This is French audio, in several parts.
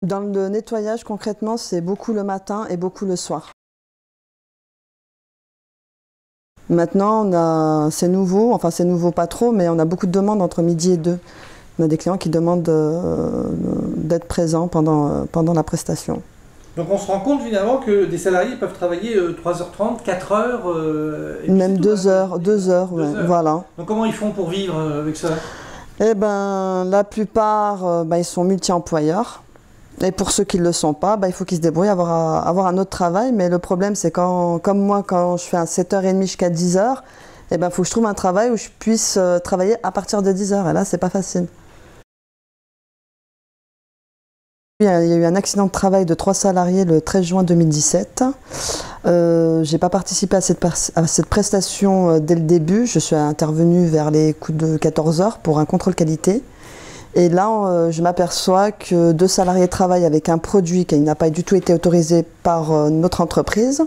Dans le nettoyage, concrètement, c'est beaucoup le matin et beaucoup le soir. Maintenant, c'est nouveau, enfin c'est nouveau pas trop, mais on a beaucoup de demandes entre midi et 2. On a des clients qui demandent d'être présents pendant la prestation. Donc on se rend compte finalement que des salariés peuvent travailler 3h30, 4h même 2 heures, 2 heures, ouais, voilà. Donc comment ils font pour vivre avec ça? Eh ben, la plupart, ils sont multi-employeurs. Et pour ceux qui ne le sont pas, il faut qu'ils se débrouillent, avoir un autre travail. Mais le problème, c'est comme moi, quand je fais un 7h30 jusqu'à 10h, il faut que je trouve un travail où je puisse travailler à partir de 10h. Et là, c'est pas facile. Il y a eu un accident de travail de 3 salariés le 13 juin 2017. Je n'ai pas participé à cette prestation dès le début. Je suis intervenue vers les coups de 14h pour un contrôle qualité. Et là, je m'aperçois que 2 salariés travaillent avec un produit qui n'a pas du tout été autorisé par notre entreprise.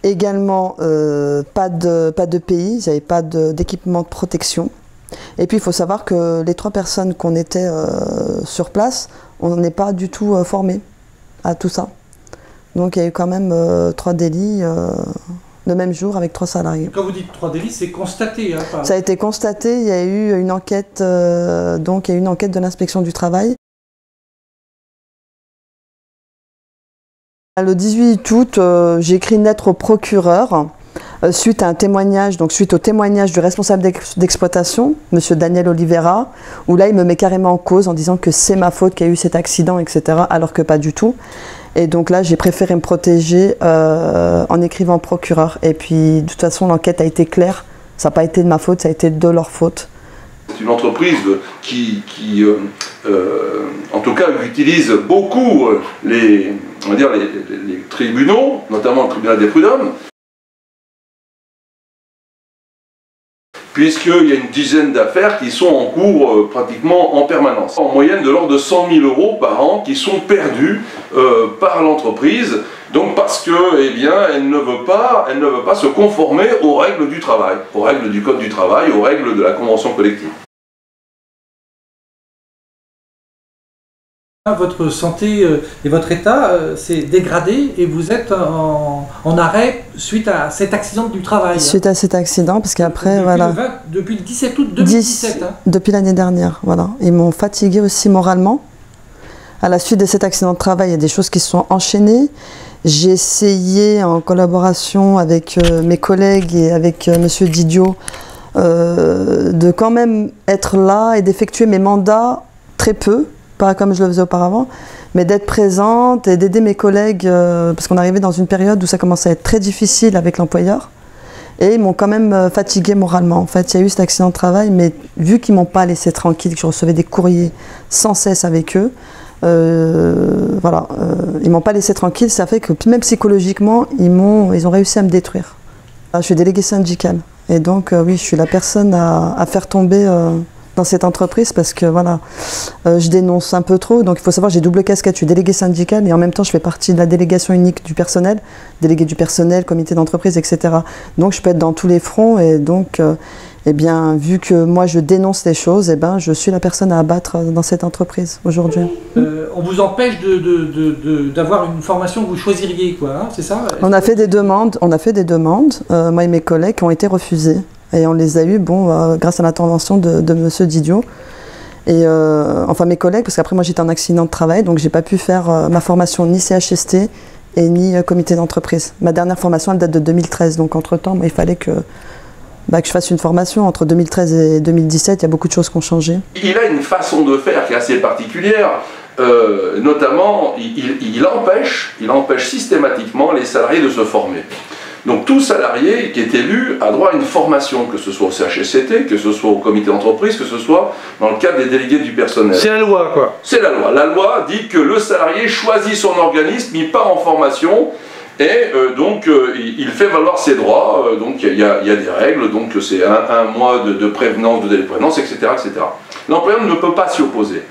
Également, pas de pays, ils n'avaient pas d'équipement de protection. Et puis, il faut savoir que les 3 personnes qu'on était sur place, on n'est pas du tout formés à tout ça. Donc, il y a eu quand même 3 délits le même jour avec 3 salariés. Quand vous dites 3 délits, c'est constaté, hein, Ça a été constaté, il y a eu une enquête, donc il y a eu une enquête de l'inspection du travail. Le 18 août, j'ai écrit une lettre au procureur suite à un témoignage, donc suite au témoignage du responsable d'exploitation, M. Daniel Oliveira, où là il me met carrément en cause en disant que c'est ma faute qu'il y a eu cet accident, etc., alors que pas du tout. Et donc là, j'ai préféré me protéger en écrivant au procureur. Et puis, de toute façon, l'enquête a été claire. Ça n'a pas été de ma faute, ça a été de leur faute. C'est une entreprise qui en tout cas, utilise beaucoup les tribunaux, notamment le tribunal des prud'hommes, puisqu'il y a une dizaine d'affaires qui sont en cours pratiquement en permanence. En moyenne de l'ordre de 100 000 € par an qui sont perdus par l'entreprise, donc parce que, elle ne veut pas se conformer aux règles du travail, aux règles du Code du travail, aux règles de la convention collective. Votre santé et votre état s'est dégradé et vous êtes en arrêt suite à cet accident du travail. Suite à cet accident, parce qu'après, voilà. Depuis le 17 août 2017. Depuis l'année dernière, voilà. Ils m'ont fatigué aussi moralement. À la suite de cet accident de travail, il y a des choses qui se sont enchaînées. J'ai essayé, en collaboration avec mes collègues et avec M. Didiot, de quand même être là et d'effectuer mes mandats très peu. Pas comme je le faisais auparavant, mais d'être présente et d'aider mes collègues, parce qu'on arrivait dans une période où ça commençait à être très difficile avec l'employeur. Et ils m'ont quand même fatiguée moralement. En fait, il y a eu cet accident de travail, mais vu qu'ils ne m'ont pas laissé tranquille, que je recevais des courriers sans cesse avec eux, ils ne m'ont pas laissé tranquille, ça fait que même psychologiquement, ils ont réussi à me détruire. Je suis déléguée syndicale, et donc oui, je suis la personne à faire tomber dans cette entreprise parce que voilà, je dénonce un peu trop. Donc il faut savoir, j'ai double casquette, je suis déléguée syndicale et en même temps je fais partie de la délégation unique du personnel, déléguée du personnel, comité d'entreprise, etc. Donc je peux être dans tous les fronts et donc vu que moi je dénonce les choses, je suis la personne à abattre dans cette entreprise aujourd'hui. On vous empêche d'avoir une formation que vous choisiriez, quoi, hein, c'est ça? On a fait des demandes, moi et mes collègues, qui ont été refusées. Et on les a eus, grâce à l'intervention de M. Didiot. Et enfin mes collègues, parce qu'après moi j'étais en accident de travail, donc j'ai pas pu faire ma formation ni CHST et ni comité d'entreprise. Ma dernière formation elle date de 2013, donc entre-temps il fallait que je fasse une formation. Entre 2013 et 2017, il y a beaucoup de choses qui ont changé. Il a une façon de faire qui est assez particulière, notamment il empêche systématiquement les salariés de se former. Donc tout salarié qui est élu a droit à une formation, que ce soit au CHSCT, que ce soit au comité d'entreprise, que ce soit dans le cadre des délégués du personnel. C'est la loi, quoi. C'est la loi. La loi dit que le salarié choisit son organisme, il part en formation et il fait valoir ses droits. Donc il y a des règles, donc c'est un mois de prévenance, de délai de prévenance, etc. etc. L'employeur ne peut pas s'y opposer.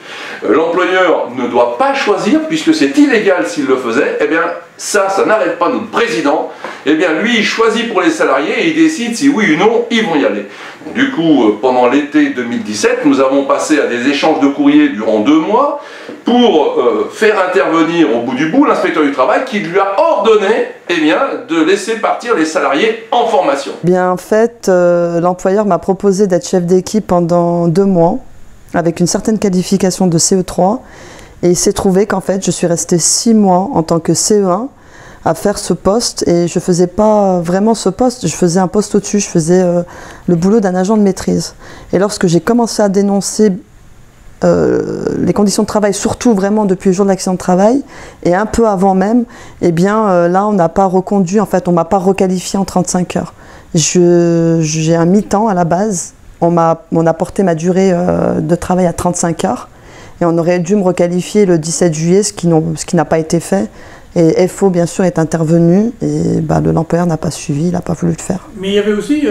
L'employeur ne doit pas choisir, puisque c'est illégal s'il le faisait. Eh bien, ça n'arrête pas notre président. Eh bien, lui, il choisit pour les salariés et il décide si oui ou non ils vont y aller. Du coup, pendant l'été 2017, nous avons passé à des échanges de courriers durant 2 mois pour faire intervenir au bout du bout l'inspecteur du travail qui lui a ordonné de laisser partir les salariés en formation. Bien, en fait, l'employeur m'a proposé d'être chef d'équipe pendant 2 mois avec une certaine qualification de CE3 et il s'est trouvé qu'en fait je suis restée 6 mois en tant que CE1 à faire ce poste et je faisais pas vraiment ce poste, je faisais un poste au-dessus, je faisais le boulot d'un agent de maîtrise. Et lorsque j'ai commencé à dénoncer les conditions de travail, surtout vraiment depuis le jour de l'accident de travail et un peu avant même, eh bien là on n'a pas reconduit, en fait on m'a pas requalifié en 35 heures. J'ai un mi-temps à la base, on a porté ma durée de travail à 35 heures et on aurait dû me requalifier le 17 juillet, ce qui n'a pas été fait. Et FO, bien sûr, est intervenu et l'employeur n'a pas suivi, il n'a pas voulu le faire. Mais il y avait aussi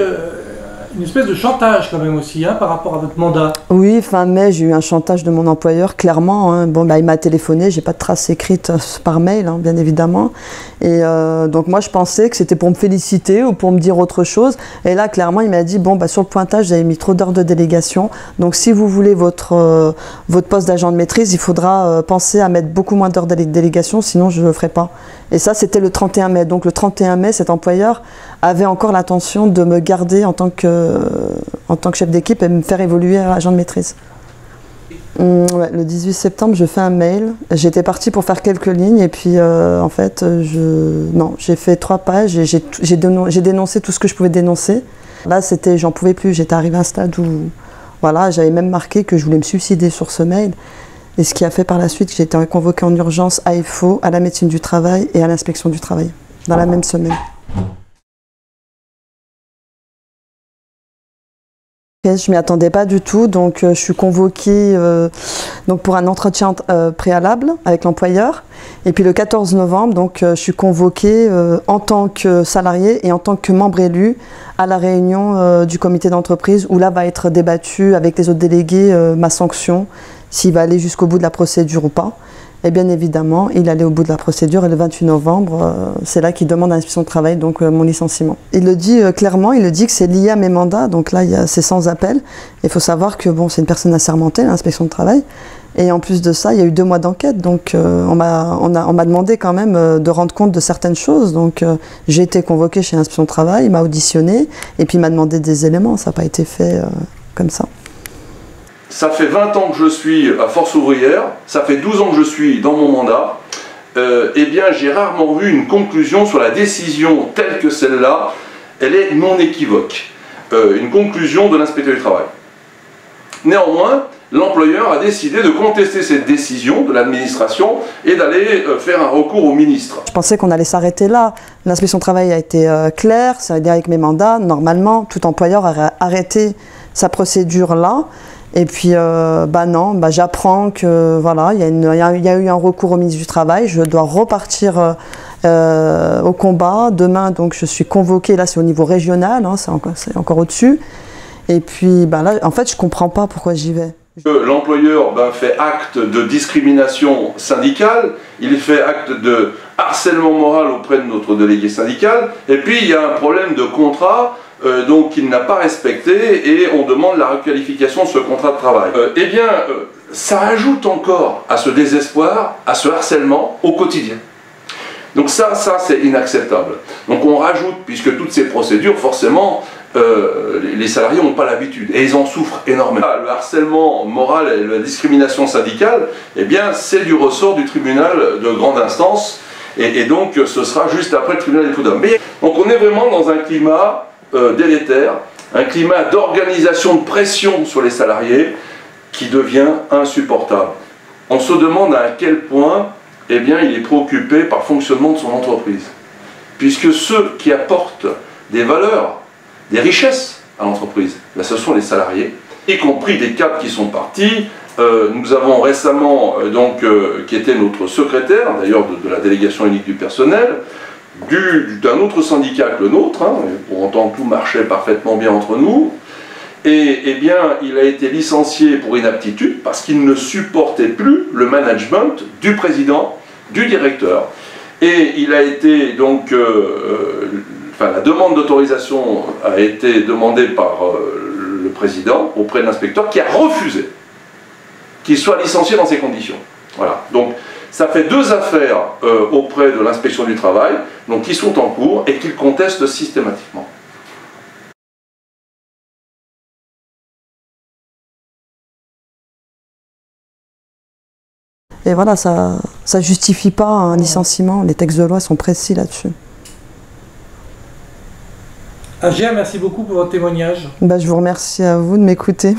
une espèce de chantage quand même aussi, par rapport à votre mandat. Oui, fin mai, j'ai eu un chantage de mon employeur, clairement. Hein. Bon, il m'a téléphoné, j'ai pas de traces écrites par mail, hein, bien évidemment. Et donc moi, je pensais que c'était pour me féliciter ou pour me dire autre chose. Et là, clairement, il m'a dit, bon, sur le pointage, vous avez mis trop d'heures de délégation. Donc si vous voulez votre poste d'agent de maîtrise, il faudra penser à mettre beaucoup moins d'heures de délégation, sinon je ne le ferai pas. Et ça, c'était le 31 mai. Donc le 31 mai, cet employeur avait encore l'intention de me garder en tant que chef d'équipe et me faire évoluer à agent de maîtrise. Ouais, le 18 septembre, je fais un mail. J'étais partie pour faire quelques lignes et puis en fait, j'ai fait 3 pages et j'ai dénoncé tout ce que je pouvais dénoncer. Là, j'en pouvais plus. J'étais arrivée à un stade où voilà, j'avais même marqué que je voulais me suicider sur ce mail. Et ce qui a fait par la suite que j'ai été convoquée en urgence à FO, à la médecine du travail et à l'inspection du travail, dans la même semaine. Je ne m'y attendais pas du tout, donc je suis convoquée pour un entretien préalable avec l'employeur. Et puis le 14 novembre, donc, je suis convoquée en tant que salariée et en tant que membre élu à la réunion du comité d'entreprise où là va être débattu avec les autres délégués ma sanction, s'il va aller jusqu'au bout de la procédure ou pas. Et bien évidemment, il allait au bout de la procédure et le 28 novembre, c'est là qu'il demande à l'inspection de travail donc mon licenciement. Il le dit clairement, il le dit que c'est lié à mes mandats, donc là c'est sans appel. Il faut savoir que bon, c'est une personne assermentée, l'inspection de travail. Et en plus de ça, il y a eu 2 mois d'enquête, donc on m'a demandé quand même de rendre compte de certaines choses. Donc j'ai été convoquée chez l'inspection de travail, il m'a auditionné et puis il m'a demandé des éléments, ça n'a pas été fait comme ça. Ça fait 20 ans que je suis à Force Ouvrière, ça fait 12 ans que je suis dans mon mandat. Eh bien, j'ai rarement vu une conclusion sur la décision telle que celle-là. Elle est non équivoque. Une conclusion de l'inspecteur du travail. Néanmoins, l'employeur a décidé de contester cette décision de l'administration et d'aller faire un recours au ministre. Je pensais qu'on allait s'arrêter là. L'inspection du travail a été claire, ça veut dire avec mes mandats, normalement, tout employeur aurait arrêté sa procédure là. Et puis, non, j'apprends que voilà, il y a eu un recours au ministre du Travail. Je dois repartir au combat. Demain, donc, je suis convoquée. Là, c'est au niveau régional, hein, c'est encore au-dessus. Et puis, là, en fait, je comprends pas pourquoi j'y vais. L'employeur fait acte de discrimination syndicale, il fait acte de harcèlement moral auprès de notre délégué syndical, et puis il y a un problème de contrat donc qu'il n'a pas respecté et on demande la requalification de ce contrat de travail. Ça ajoute encore à ce désespoir, à ce harcèlement au quotidien. Donc ça c'est inacceptable. Donc on rajoute, puisque toutes ces procédures, forcément, les salariés n'ont pas l'habitude et ils en souffrent énormément. Le harcèlement moral et la discrimination syndicale, eh bien, c'est du ressort du tribunal de grande instance et donc ce sera juste après le tribunal des prud'hommes. Donc on est vraiment dans un climat délétère, un climat d'organisation de pression sur les salariés qui devient insupportable. On se demande à quel point eh bien, il est préoccupé par le fonctionnement de son entreprise. Puisque ceux qui apportent des valeurs, des richesses à l'entreprise, ce sont les salariés, y compris des cadres qui sont partis. Nous avons récemment, qui était notre secrétaire, d'ailleurs de la délégation unique du personnel, d'un autre syndicat que le nôtre, hein, pour autant tout marchait parfaitement bien entre nous, Et eh bien, il a été licencié pour inaptitude parce qu'il ne supportait plus le management du président, du directeur. Et il a été donc, la demande d'autorisation a été demandée par le président auprès de l'inspecteur qui a refusé qu'il soit licencié dans ces conditions. Voilà. Donc, ça fait 2 affaires auprès de l'inspection du travail, donc qui sont en cours et qu'il conteste systématiquement. Et voilà, ça justifie pas un licenciement. Les textes de loi sont précis là-dessus. Agir, merci beaucoup pour votre témoignage. Je vous remercie à vous de m'écouter.